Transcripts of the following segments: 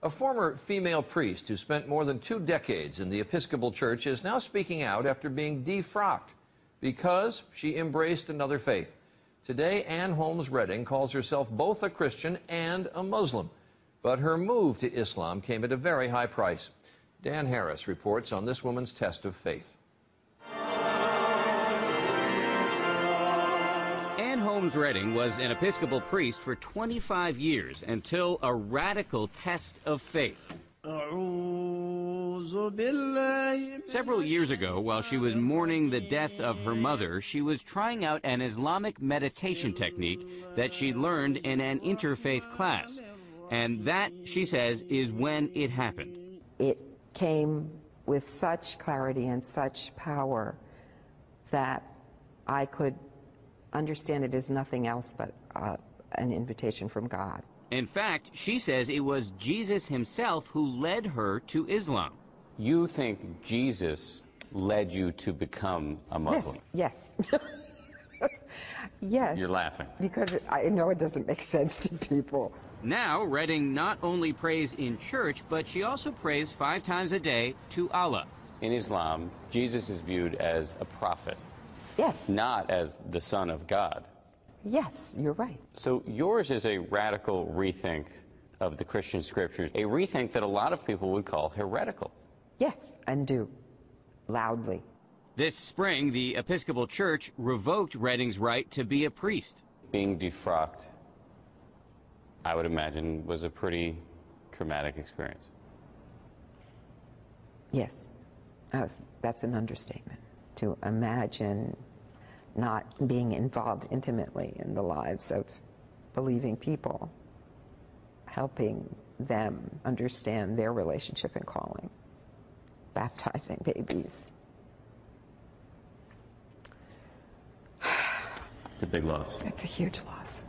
A former female priest who spent more than 2 decades in the Episcopal Church is now speaking out after being defrocked because she embraced another faith. Today, Ann Holmes Redding calls herself both a Christian and a Muslim, but her move to Islam came at a very high price. Dan Harris reports on this woman's test of faith. Ann Holmes Redding was an Episcopal priest for 25 years until a radical test of faith. Several years ago, while she was mourning the death of her mother, she was trying out an Islamic meditation technique that she learned in an interfaith class. And that, she says, is when it happened. It came with such clarity and such power that I could understand it as nothing else but an invitation from God. In fact, she says it was Jesus himself who led her to Islam. You think Jesus led you to become a Muslim? Yes. Yes. You're laughing. Because I know it doesn't make sense to people. Now, Redding not only prays in church, but she also prays 5 times a day to Allah. In Islam, Jesus is viewed as a prophet. Yes. Not as the Son of God. Yes, you're right. So yours is a radical rethink of the Christian scriptures, a rethink that a lot of people would call heretical. Yes, and do. Loudly. This spring, the Episcopal Church revoked Redding's right to be a priest. Being defrocked, I would imagine, was a pretty traumatic experience. Yes, that's an understatement. To imagine not being involved intimately in the lives of believing people, helping them understand their relationship and calling, baptizing babies. It's a big loss. It's a huge loss.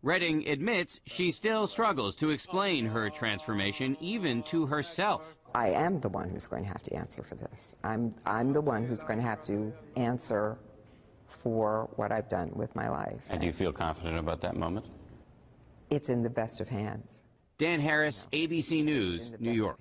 Redding admits she still struggles to explain her transformation, even to herself. I am the one who's going to have to answer for this. I'm the one who's going to have to answer for what I've done with my life. And do you feel confident about that moment? It's in the best of hands. Dan Harris, ABC News, New York.